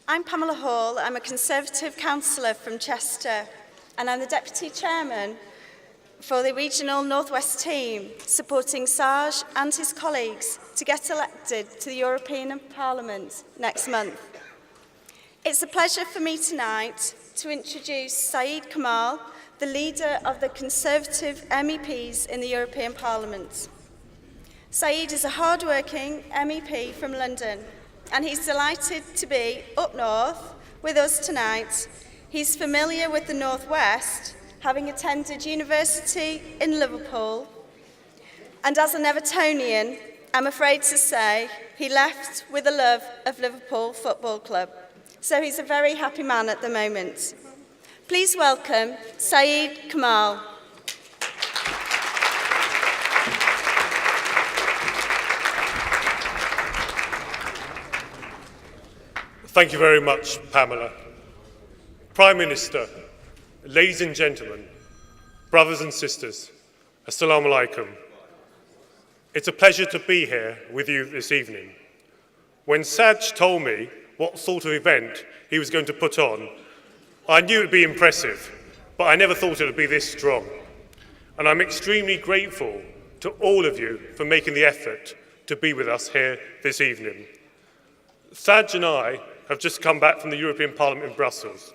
I'm Pamela Hall. I'm a Conservative councillor from Chester, and I'm the Deputy Chairman for the Regional North West team, supporting Saj and his colleagues to get elected to the European Parliament next month. It's a pleasure for me tonight to introduce Saeed Kamal, the leader of the Conservative MEPs in the European Parliament. Saeed is a hard-working MEP from London, and he's delighted to be up north with us tonight. He's familiar with the North West, having attended university in Liverpool, and as an Evertonian, I'm afraid to say he left with a love of Liverpool Football Club. So he's a very happy man at the moment. Please welcome Saeed Kamal. Thank you very much, Pamela. Prime Minister, ladies and gentlemen, brothers and sisters, Assalamu alaikum. It's a pleasure to be here with you this evening. When Saj told me what sort of event he was going to put on, I knew it would be impressive, but I never thought it would be this strong. And I'm extremely grateful to all of you for making the effort to be with us here this evening. Saj and I have just come back from the European Parliament in Brussels,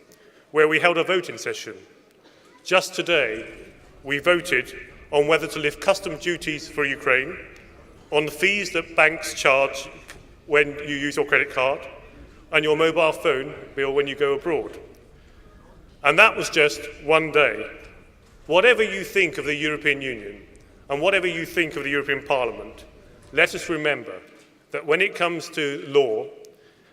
where we held a voting session. Just today, we voted on whether to lift custom duties for Ukraine, on the fees that banks charge when you use your credit card, and your mobile phone bill when you go abroad. And that was just one day. Whatever you think of the European Union, and whatever you think of the European Parliament, let us remember that when it comes to law,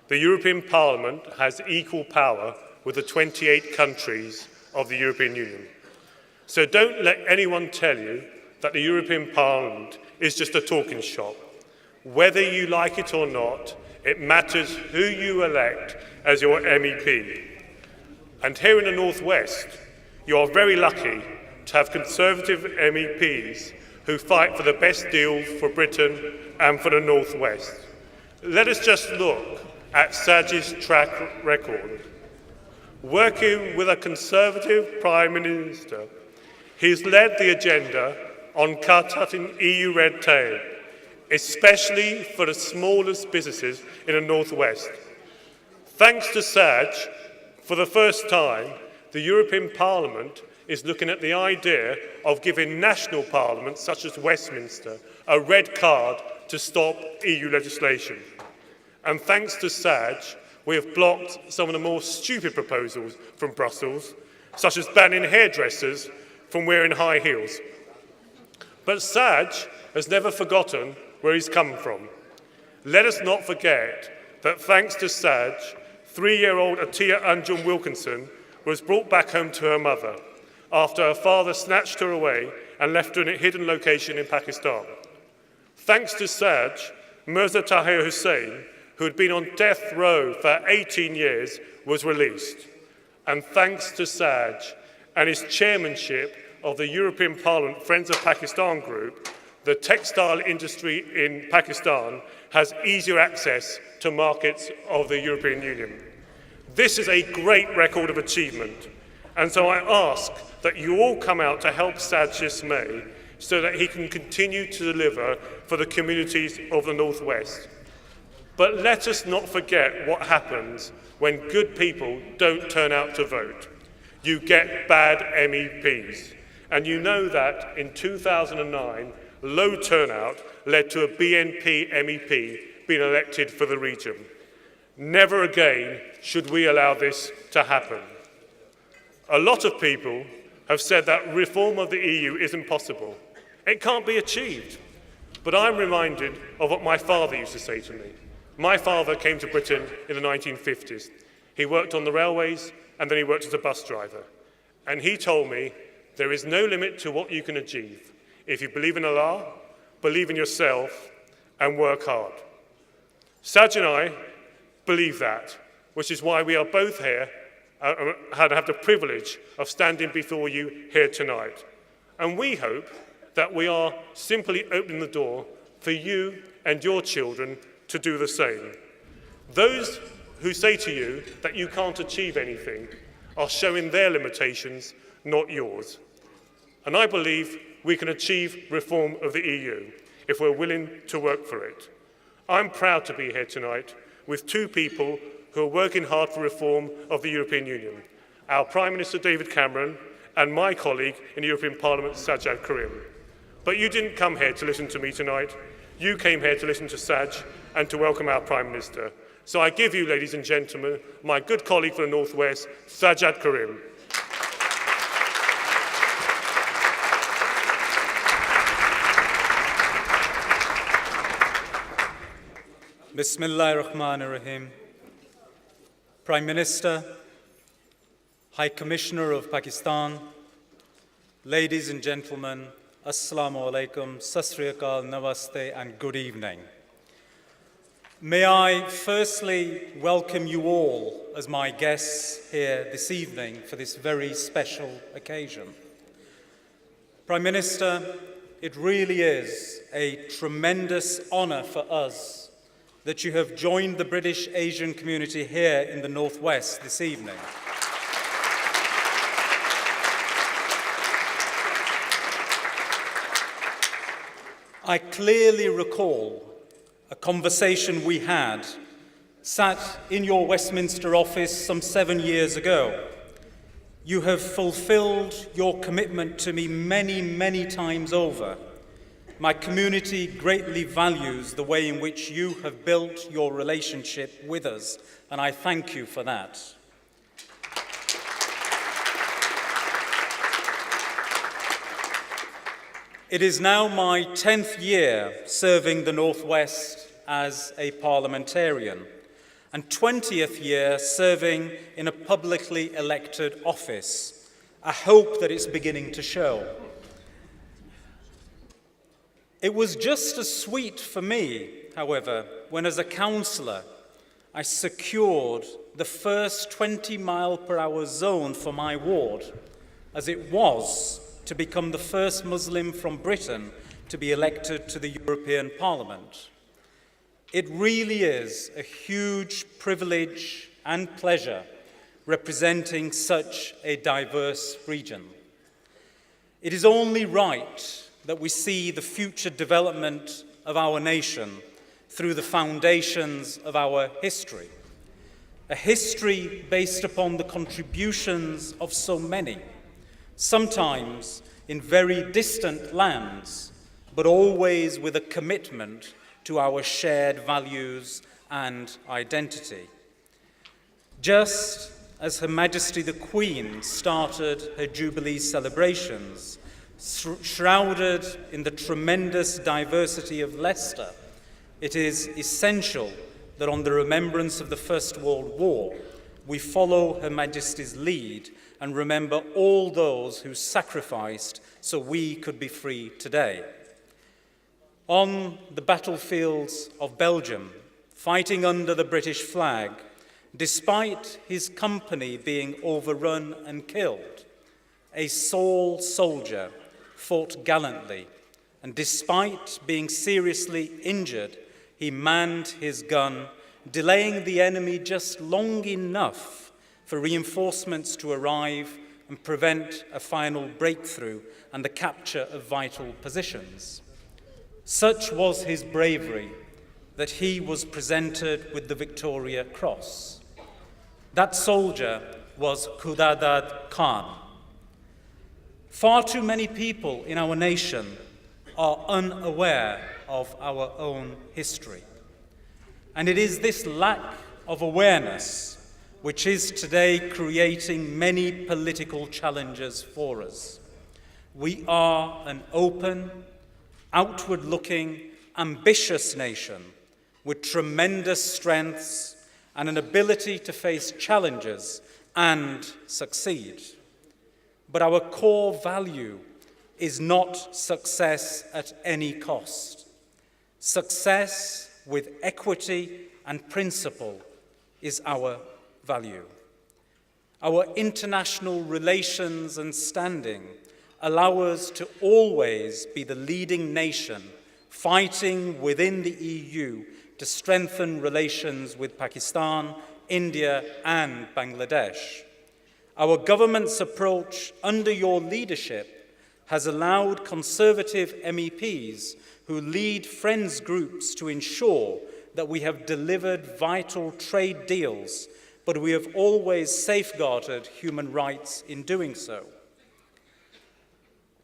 the European Parliament has equal power with the 28 countries of the European Union. So don't let anyone tell you that the European Parliament is just a talking shop. Whether you like it or not, it matters who you elect as your MEP. And here in the North West, you are very lucky to have Conservative MEPs who fight for the best deal for Britain and for the North West. Let us just look at Saj's track record. Working with a Conservative Prime Minister, he's led the agenda on cutting EU red tape, especially for the smallest businesses in the North West. Thanks to Saj, for the first time, the European Parliament is looking at the idea of giving national parliaments, such as Westminster, a red card to stop EU legislation. And thanks to Saj, we have blocked some of the more stupid proposals from Brussels, such as banning hairdressers from wearing high heels. But Saj has never forgotten where he's come from. Let us not forget that thanks to Saj, 3-year-old Atiya Anjum Wilkinson was brought back home to her mother after her father snatched her away and left her in a hidden location in Pakistan. Thanks to Saj, Mirza Tahir Hussain, who had been on death row for 18 years, was released. And thanks to Saj and his chairmanship of the European Parliament Friends of Pakistan group, the textile industry in Pakistan has easier access to markets of the European Union. This is a great record of achievement, and so I ask that you all come out to help Saj this May so that he can continue to deliver for the communities of the North West. But let us not forget what happens when good people don't turn out to vote. You get bad MEPs. And you know that in 2009, low turnout led to a BNP MEP being elected for the region. Never again should we allow this to happen. A lot of people have said that reform of the EU isn't possible. It can't be achieved. But I'm reminded of what my father used to say to me. My father came to Britain in the 1950s. He worked on the railways and then he worked as a bus driver. And he told me, there is no limit to what you can achieve if you believe in Allah, believe in yourself, and work hard. Saj and I believe that, which is why we are both here and have the privilege of standing before you here tonight. And we hope that we are simply opening the door for you and your children to do the same. Those who say to you that you can't achieve anything are showing their limitations, not yours. And I believe we can achieve reform of the EU if we're willing to work for it. I'm proud to be here tonight with two people who are working hard for reform of the European Union, our Prime Minister David Cameron and my colleague in the European Parliament, Sajjad Karim. But you didn't come here to listen to me tonight. You came here to listen to Saj and to welcome our Prime Minister. So I give you, ladies and gentlemen, my good colleague from the North West, Sajjad Karim. Bismillahir Rahmanir Rahim. Prime Minister, High Commissioner of Pakistan, ladies and gentlemen, Assalamu alaikum, Sat Sri Akal, Namaste, and good evening. May I firstly welcome you all as my guests here this evening for this very special occasion. Prime Minister, it really is a tremendous honor for us that you have joined the British Asian community here in the Northwest this evening. I clearly recall a conversation we had sat in your Westminster office some 7 years ago. You have fulfilled your commitment to me many, many times over. My community greatly values the way in which you have built your relationship with us, and I thank you for that. It is now my 10th year serving the Northwest as a parliamentarian, and 20th year serving in a publicly elected office. I hope that it's beginning to show. It was just as sweet for me, however, when as a councillor I secured the first 20-mile-per-hour zone for my ward, as it was to become the first Muslim from Britain to be elected to the European Parliament. It really is a huge privilege and pleasure representing such a diverse region. It is only right that we see the future development of our nation through the foundations of our history, a history based upon the contributions of so many, sometimes in very distant lands, but always with a commitment to our shared values and identity. Just as Her Majesty the Queen started her Jubilee celebrations, shrouded in the tremendous diversity of Leicester, it is essential that on the remembrance of the First World War, we follow Her Majesty's lead and remember all those who sacrificed so we could be free today. On the battlefields of Belgium, fighting under the British flag, despite his company being overrun and killed, a sole soldier fought gallantly, and despite being seriously injured, he manned his gun, delaying the enemy just long enough for reinforcements to arrive and prevent a final breakthrough and the capture of vital positions. Such was his bravery that he was presented with the Victoria Cross. That soldier was Khudadad Khan. Far too many people in our nation are unaware of our own history. And it is this lack of awareness which is today creating many political challenges for us. We are an open, outward-looking, ambitious nation with tremendous strengths and an ability to face challenges and succeed. But our core value is not success at any cost. Success with equity and principle is our value. Our international relations and standing allow us to always be the leading nation fighting within the EU to strengthen relations with Pakistan, India, and Bangladesh. Our government's approach under your leadership has allowed Conservative MEPs who lead friends groups to ensure that we have delivered vital trade deals, but we have always safeguarded human rights in doing so.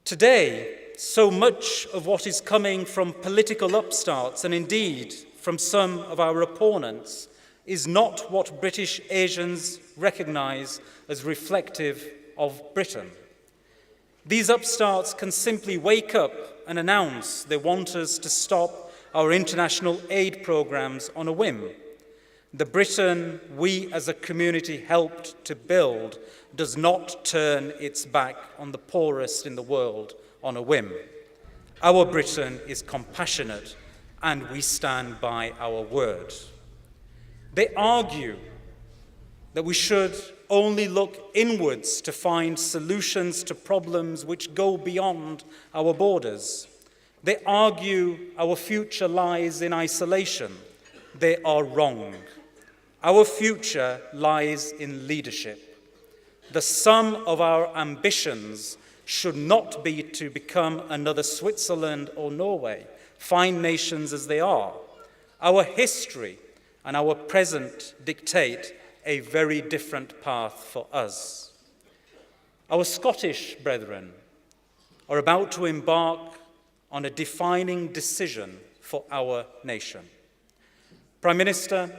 Today, so much of what is coming from political upstarts, and indeed from some of our opponents, is not what British Asians recognise as reflective of Britain. These upstarts can simply wake up and announce they want us to stop our international aid programmes on a whim. The Britain we as a community helped to build does not turn its back on the poorest in the world on a whim. Our Britain is compassionate, and we stand by our word. They argue that we should only look inwards to find solutions to problems which go beyond our borders. They argue our future lies in isolation. They are wrong. Our future lies in leadership. The sum of our ambitions should not be to become another Switzerland or Norway, fine nations as they are. Our history and our present dictate a very different path for us. Our Scottish brethren are about to embark on a defining decision for our nation. Prime Minister,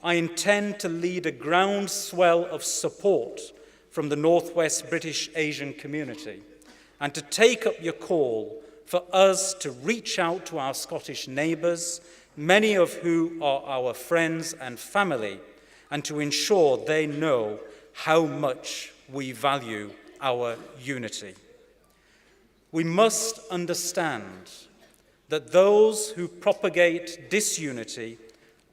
I intend to lead a groundswell of support from the Northwest British Asian community and to take up your call for us to reach out to our Scottish neighbours, many of whom are our friends and family, and to ensure they know how much we value our unity. We must understand that those who propagate disunity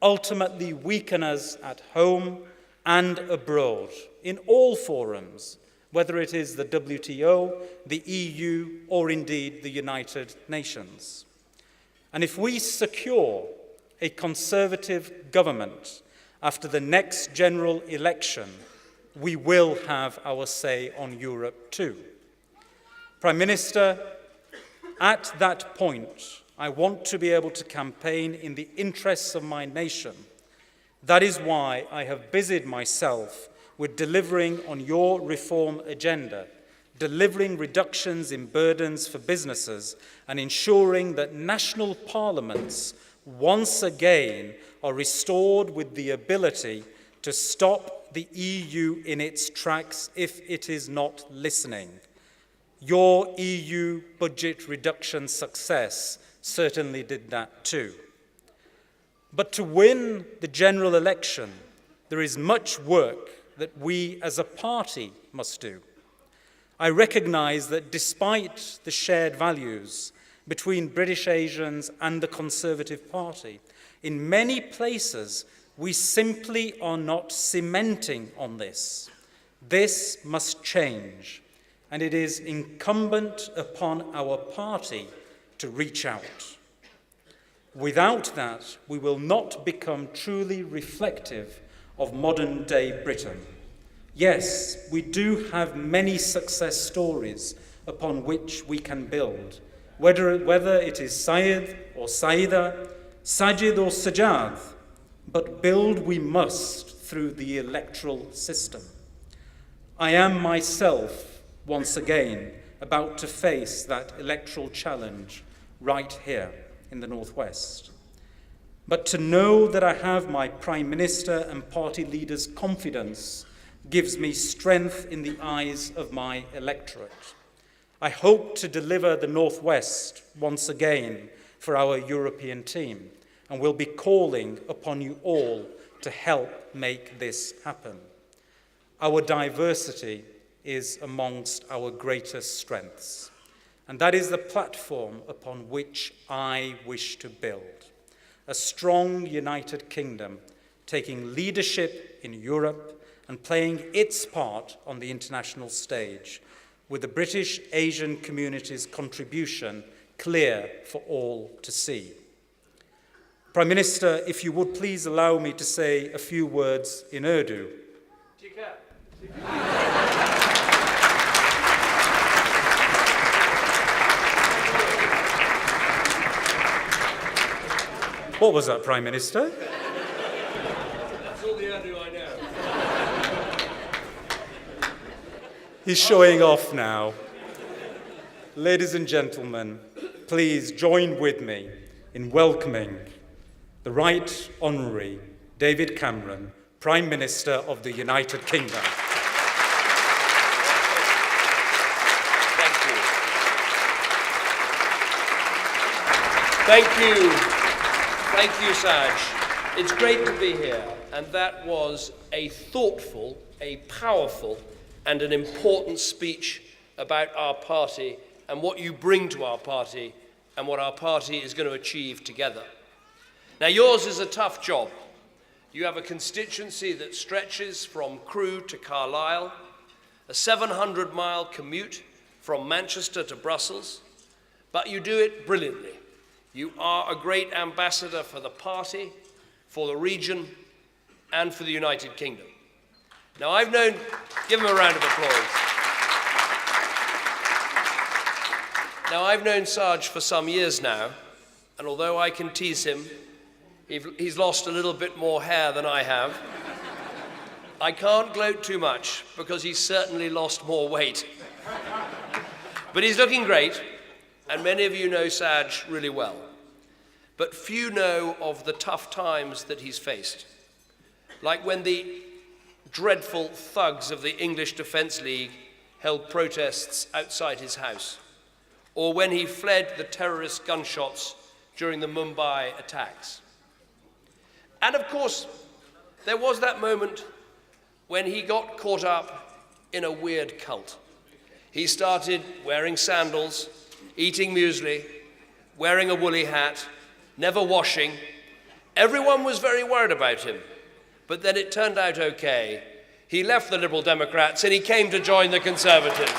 ultimately weaken us at home and abroad, in all forums, whether it is the WTO, the EU, or indeed the United Nations. And if we secure a Conservative government after the next general election, we will have our say on Europe too. Prime Minister, at that point, I want to be able to campaign in the interests of my nation. That is why I have busied myself with delivering on your reform agenda, delivering reductions in burdens for businesses, and ensuring that national parliaments once again are restored with the ability to stop the EU in its tracks if it is not listening. Your EU budget reduction success certainly did that too. But to win the general election, there is much work that we as a party must do. I recognise that despite the shared values between British Asians and the Conservative Party, in many places we simply are not cementing on this. This must change, and it is incumbent upon our party to reach out. Without that, we will not become truly reflective of modern-day Britain. Yes, we do have many success stories upon which we can build, whether it is Syed or Saida, Sajid or Sajad, but build we must through the electoral system. I am myself, once again, about to face that electoral challenge right here in the Northwest. But to know that I have my Prime Minister and party leaders' confidence gives me strength in the eyes of my electorate. I hope to deliver the Northwest once again for our European team, and will be calling upon you all to help make this happen. Our diversity is amongst our greatest strengths, and that is the platform upon which I wish to build. A strong United Kingdom taking leadership in Europe and playing its part on the international stage, with the British Asian community's contribution clear for all to see. Prime Minister, if you would please allow me to say a few words in Urdu. What was that, Prime Minister? That's all the Urdu I know. He's showing off now. Ladies and gentlemen, please join with me in welcoming the Right Honourary David Cameron, Prime Minister of the United Kingdom. Thank you. Thank you, Saj. It's great to be here, and that was a thoughtful, a powerful, and an important speech about our party and what you bring to our party and what our party is going to achieve together. Now, yours is a tough job. You have a constituency that stretches from Crewe to Carlisle, a 700-mile commute from Manchester to Brussels, but you do it brilliantly. You are a great ambassador for the party, for the region, and for the United Kingdom. Now, give him a round of applause. Now, I've known Saj for some years now, and although I can tease him, he's lost a little bit more hair than I have. I can't gloat too much because he's certainly lost more weight. But he's looking great, and many of you know Saj really well. But few know of the tough times that he's faced, like when the dreadful thugs of the English Defence League held protests outside his house, or when he fled the terrorist gunshots during the Mumbai attacks. And of course, there was that moment when he got caught up in a weird cult. He started wearing sandals, eating muesli, wearing a woolly hat, never washing. Everyone was very worried about him, but then it turned out okay. He left the Liberal Democrats and he came to join the Conservatives.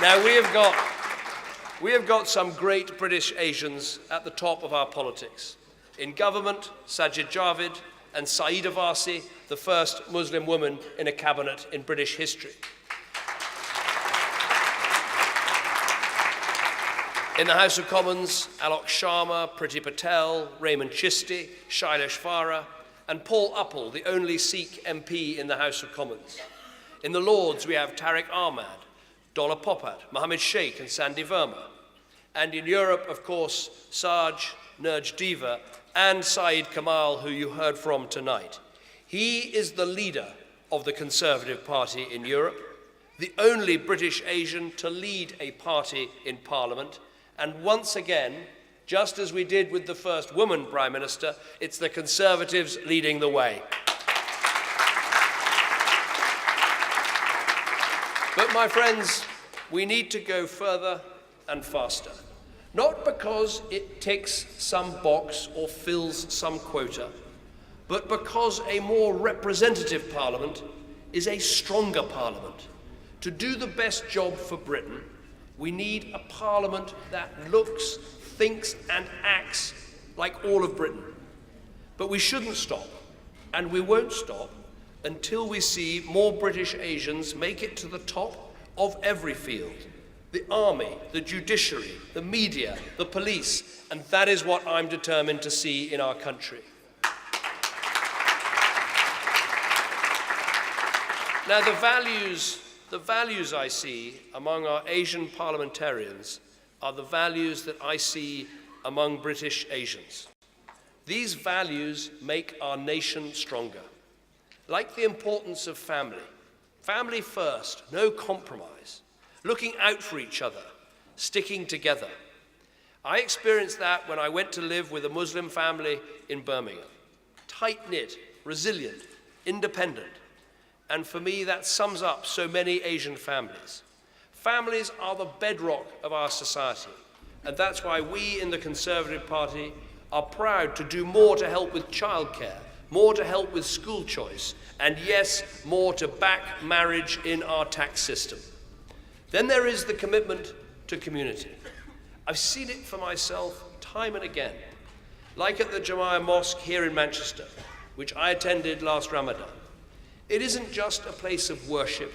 Now, we have got some great British Asians at the top of our politics. In government, Sajid Javid and Saeeda Varsi, the first Muslim woman in a cabinet in British history. In the House of Commons, Alok Sharma, Priti Patel, Raymond Chisti, Shailesh Farah, and Paul Uppal, the only Sikh MP in the House of Commons. In the Lords, we have Tariq Ahmad, Dola Popat, Mohammed Sheikh, and Sandy Verma. And in Europe, of course, Saj, Nurj Deva, and Saeed Kamal, who you heard from tonight. He is the leader of the Conservative Party in Europe, the only British Asian to lead a party in Parliament, and once again, just as we did with the first woman Prime Minister, it's the Conservatives leading the way. But my friends, we need to go further and faster. Not because it ticks some box or fills some quota, but because a more representative Parliament is a stronger Parliament. To do the best job for Britain, we need a Parliament that looks, thinks, and acts like all of Britain. But we shouldn't stop, and we won't stop, until we see more British Asians make it to the top of every field. The army, the judiciary, the media, the police, and that is what I'm determined to see in our country. Now, the values I see among our Asian parliamentarians are the values that I see among British Asians. These values make our nation stronger. Like the importance of family. Family first, no compromise. Looking out for each other, sticking together. I experienced that when I went to live with a Muslim family in Birmingham. Tight-knit, resilient, independent. And for me, that sums up so many Asian families. Families are the bedrock of our society. And that's why we in the Conservative Party are proud to do more to help with childcare, more to help with school choice, and yes, more to back marriage in our tax system. Then there is the commitment to community. I've seen it for myself time and again, like at the Jamia Mosque here in Manchester, which I attended last Ramadan. It isn't just a place of worship,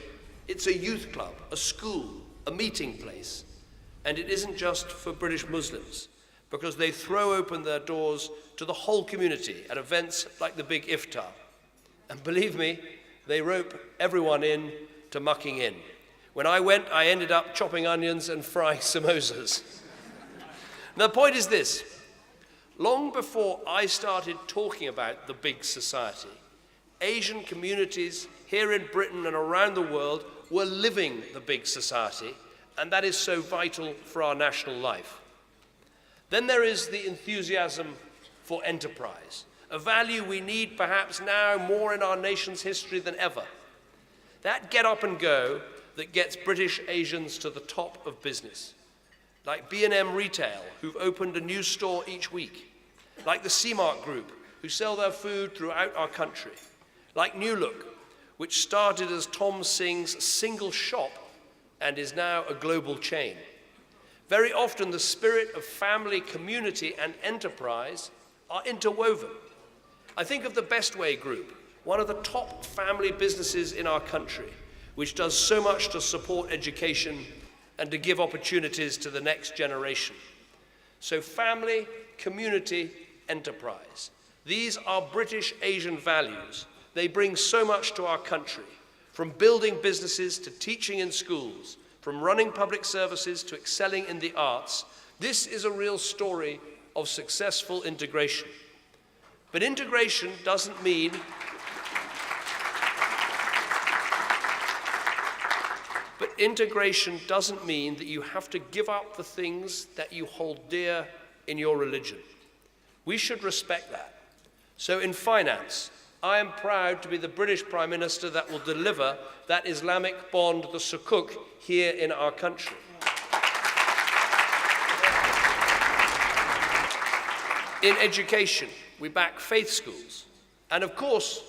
it's a youth club, a school, a meeting place. And it isn't just for British Muslims, because they throw open their doors to the whole community at events like the big iftar. And believe me, they rope everyone in to mucking in. When I went, I ended up chopping onions and frying samosas. Now, the point is this. Long before I started talking about the big society, Asian communities here in Britain and around the world were living the big society, and that is so vital for our national life. Then there is the enthusiasm for enterprise, a value we need perhaps now more in our nation's history than ever. That get up and go that gets British Asians to the top of business, like B&M Retail, who've opened a new store each week, like the C-Mark Group, who sell their food throughout our country, like New Look, which started as Tom Singh's single shop and is now a global chain. Very often the spirit of family, community, and enterprise are interwoven. I think of the Best Way Group, one of the top family businesses in our country, which does so much to support education and to give opportunities to the next generation. So family, community, enterprise. These are British Asian values. They bring so much to our country, from building businesses to teaching in schools, from running public services to excelling in the arts. This is a real story of successful integration. But integration doesn't mean that you have to give up the things that you hold dear in your religion. We should respect that. So in finance, I am proud to be the British Prime Minister that will deliver that Islamic bond, the Sukuk, here in our country. In education, we back faith schools. And of course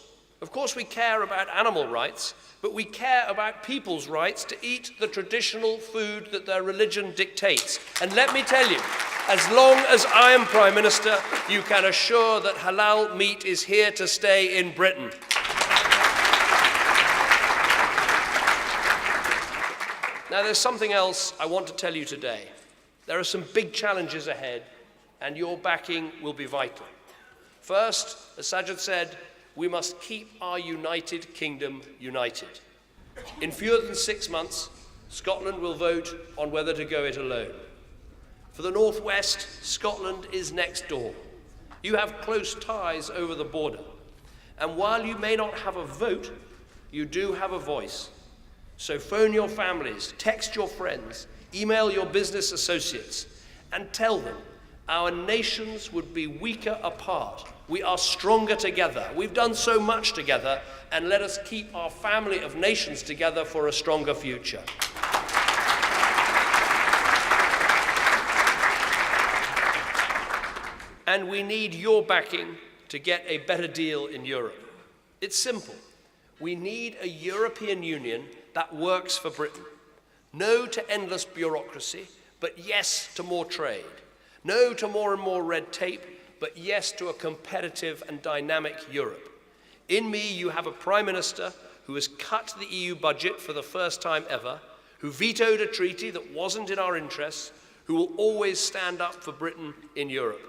we care about animal rights, but we care about people's rights to eat the traditional food that their religion dictates. And let me tell you, as long as I am Prime Minister, you can assure that halal meat is here to stay in Britain. Now, there's something else I want to tell you today. There are some big challenges ahead, and your backing will be vital. First, as Sajid said, we must keep our United Kingdom united. In fewer than 6 months, Scotland will vote on whether to go it alone. For the North West, Scotland is next door. You have close ties over the border. And while you may not have a vote, you do have a voice. So phone your families, text your friends, email your business associates, and tell them our nations would be weaker apart. We are stronger together. We've done so much together, and let us keep our family of nations together for a stronger future. And we need your backing to get a better deal in Europe. It's simple. We need a European Union that works for Britain. No to endless bureaucracy, but yes to more trade. No to more and more red tape, but yes to a competitive and dynamic Europe. In me, you have a Prime Minister who has cut the EU budget for the first time ever, who vetoed a treaty that wasn't in our interests, who will always stand up for Britain in Europe.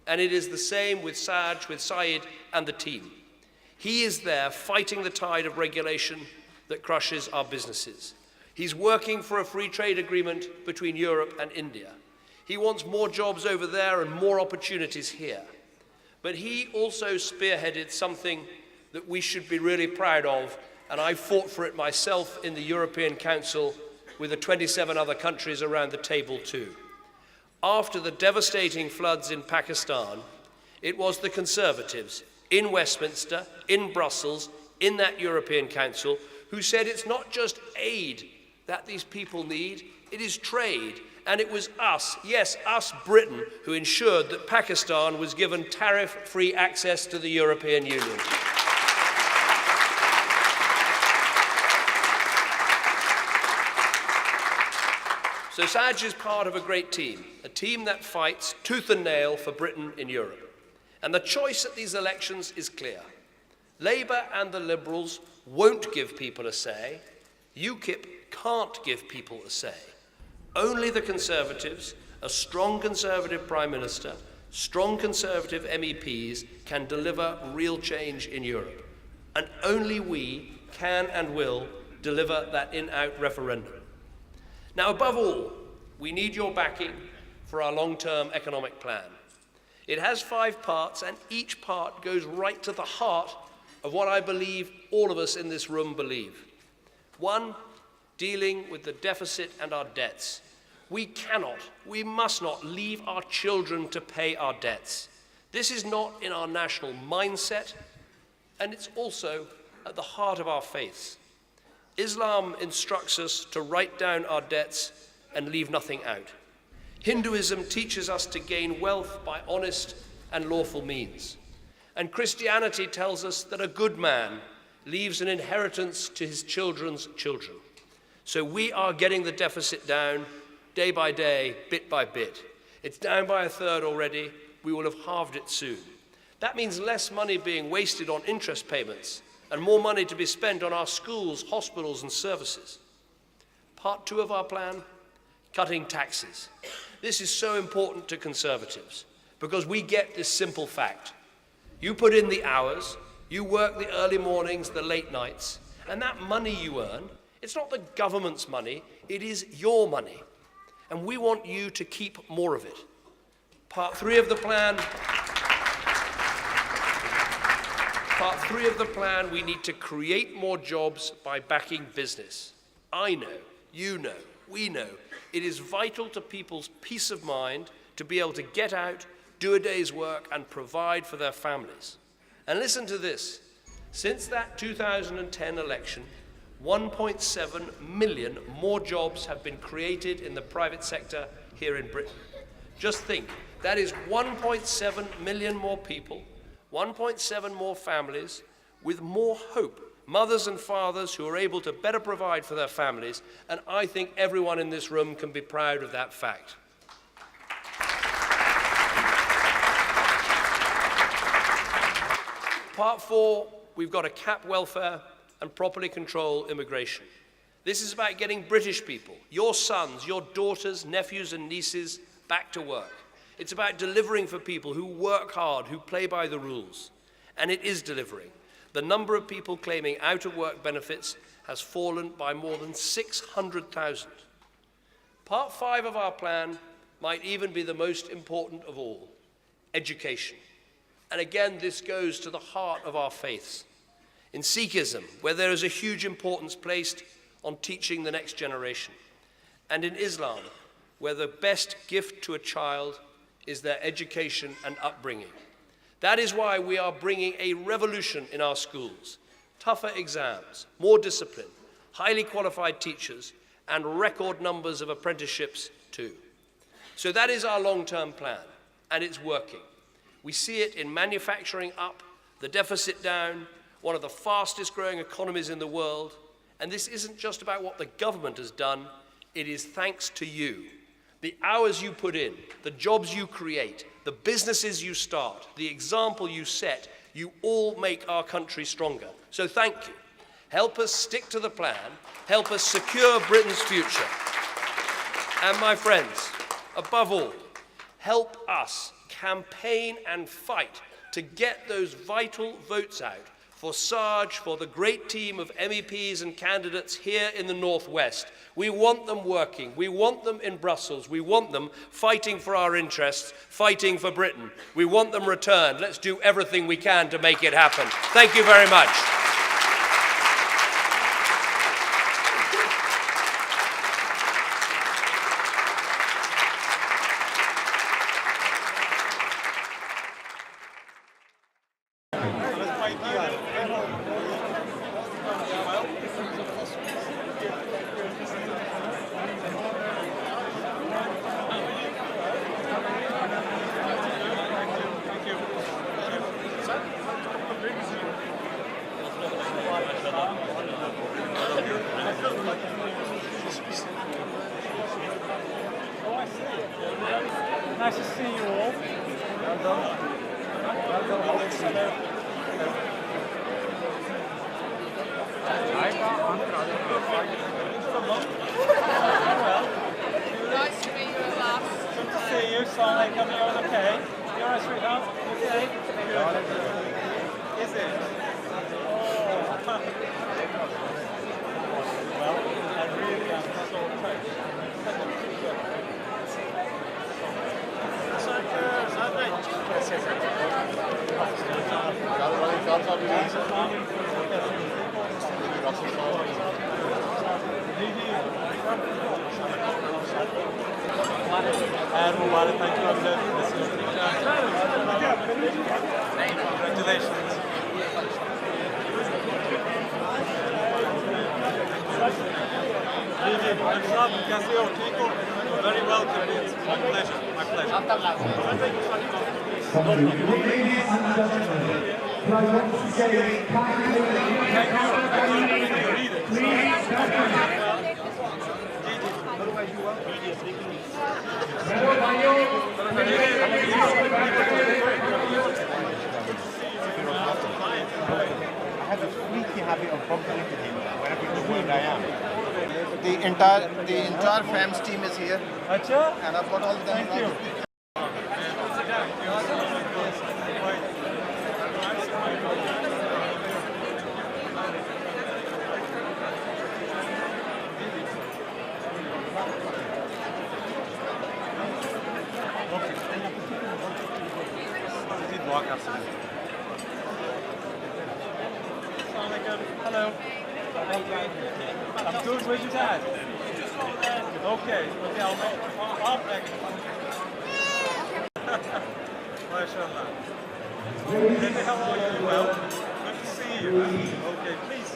And it is the same with Saj, with Saeed, and the team. He is there fighting the tide of regulation that crushes our businesses. He's working for a free trade agreement between Europe and India. He wants more jobs over there and more opportunities here. But he also spearheaded something that we should be really proud of, and I fought for it myself in the European Council with the 27 other countries around the table too. After the devastating floods in Pakistan, it was the Conservatives in Westminster, in Brussels, in that European Council, who said it's not just aid that these people need, it is trade. And it was us, yes, us, Britain, who ensured that Pakistan was given tariff-free access to the European Union. So Saj is part of a great team, a team that fights tooth and nail for Britain in Europe. And the choice at these elections is clear. Labour and the Liberals won't give people a say. UKIP can't give people a say. Only the Conservatives, a strong Conservative Prime Minister, strong Conservative MEPs can deliver real change in Europe. And only we can and will deliver that in-out referendum. Now, above all, we need your backing for our long-term economic plan. It has 5 parts, and each part goes right to the heart of what I believe all of us in this room believe. 1, dealing with the deficit and our debts. We must not leave our children to pay our debts. This is not in our national mindset, and it's also at the heart of our faiths. Islam instructs us to write down our debts and leave nothing out. Hinduism teaches us to gain wealth by honest and lawful means. And Christianity tells us that a good man leaves an inheritance to his children's children. So we are getting the deficit down day by day, bit by bit. It's down by 1/3 already. We will have halved it soon. That means less money being wasted on interest payments and more money to be spent on our schools, hospitals, and services. Part 2 of our plan, cutting taxes. This is so important to Conservatives because we get this simple fact. You put in the hours, you work the early mornings, the late nights, and that money you earn, it's not the government's money, it is your money. And we want you to keep more of it. Part 3 of the plan, we need to create more jobs by backing business. I know, you know, we know, it is vital to people's peace of mind to be able to get out, do a day's work, and provide for their families. And listen to this. Since that 2010 election, 1.7 million more jobs have been created in the private sector here in Britain. Just think, that is 1.7 million more people, 1.7 more families with more hope, mothers and fathers who are able to better provide for their families, and I think everyone in this room can be proud of that fact. Part 4, we've got to cap welfare and properly control immigration. This is about getting British people, your sons, your daughters, nephews and nieces, back to work. It's about delivering for people who work hard, who play by the rules. And it is delivering. The number of people claiming out-of-work benefits has fallen by more than 600,000. Part 5 of our plan might even be the most important of all, education. And again, this goes to the heart of our faiths. In Sikhism, where there is a huge importance placed on teaching the next generation. And in Islam, where the best gift to a child is their education and upbringing. That is why we are bringing a revolution in our schools. Tougher exams, more discipline, highly qualified teachers, and record numbers of apprenticeships too. So that is our long-term plan, and it's working. We see it in manufacturing up, the deficit down, one of the fastest growing economies in the world. And this isn't just about what the government has done, it is thanks to you. The hours you put in, the jobs you create, the businesses you start, the example you set, you all make our country stronger. So thank you. Help us stick to the plan, help us secure Britain's future. And my friends, above all, help us campaign and fight to get those vital votes out for Saj, for the great team of MEPs and candidates here in the Northwest. We want them working. We want them in Brussels. We want them fighting for our interests, fighting for Britain. We want them returned. Let's do everything we can to make it happen. Thank you very much. Congratulations. Very welcome. It's my pleasure. My pleasure. Ladies and gentlemen, can I once again kindly please stand up. I have a freaky habit of bumping into him wherever I am. The entire FAMS team is here, and I've got all of them. Thank you. Hello. I'm good. Where's your dad? Okay, I'll back. MashaAllah. How are you? Well, good to see you. Okay, please.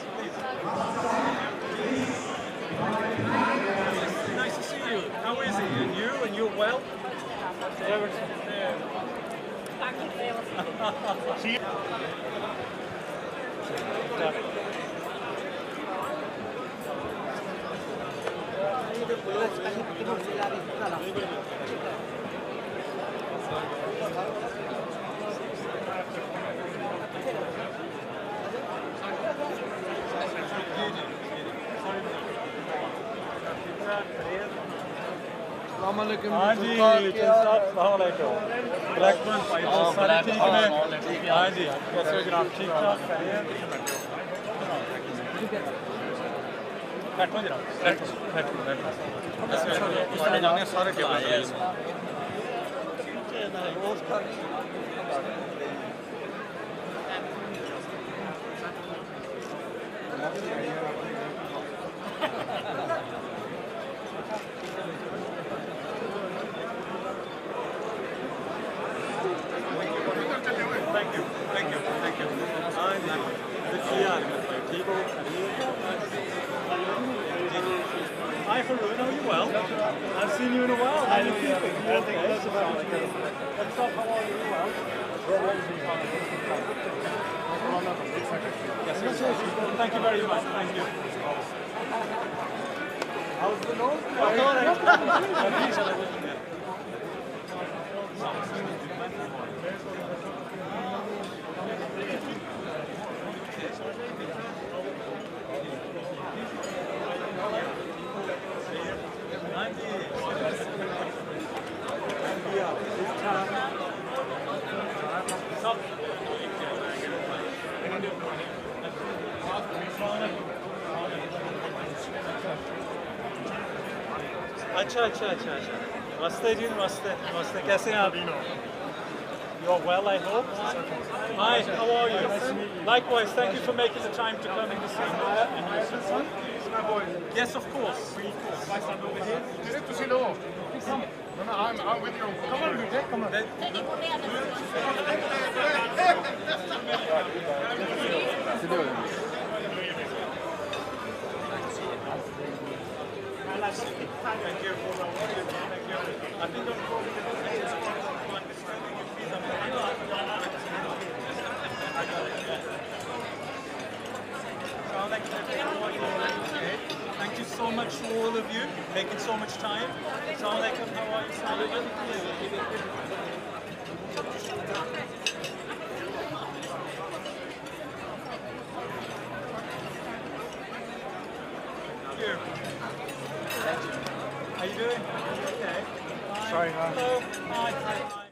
Nice to see you. How is he? And you? And you're well? See you. हाँ जी Blackburn सारी ठीक है हाँ जी कैसे हो जनाब ठीक ठाक बैठो जनाब बैठो सारे Hi, Haroon, how are you well? I've seen you in a while. How are you keeping? You okay? What's up, how are you? Well? Yes, thank you very much. Thank you. How's the nose? अच्छा नमस्ते जी नमस्ते कैसे हैं आप You are well, I hope. Hi, how are you? Nice to meet you. Likewise, thank you for making the time to come in to see me. And your son? My boy. Yes, of course. If I stand over here. Come. No, I'm with you. Come on, Vijay, come on. Thank you. I think I'm Thank you so much to all of you, making so much time. Assalamu alaikum, how are you? How you doing? Okay. Sorry, hello. Hi.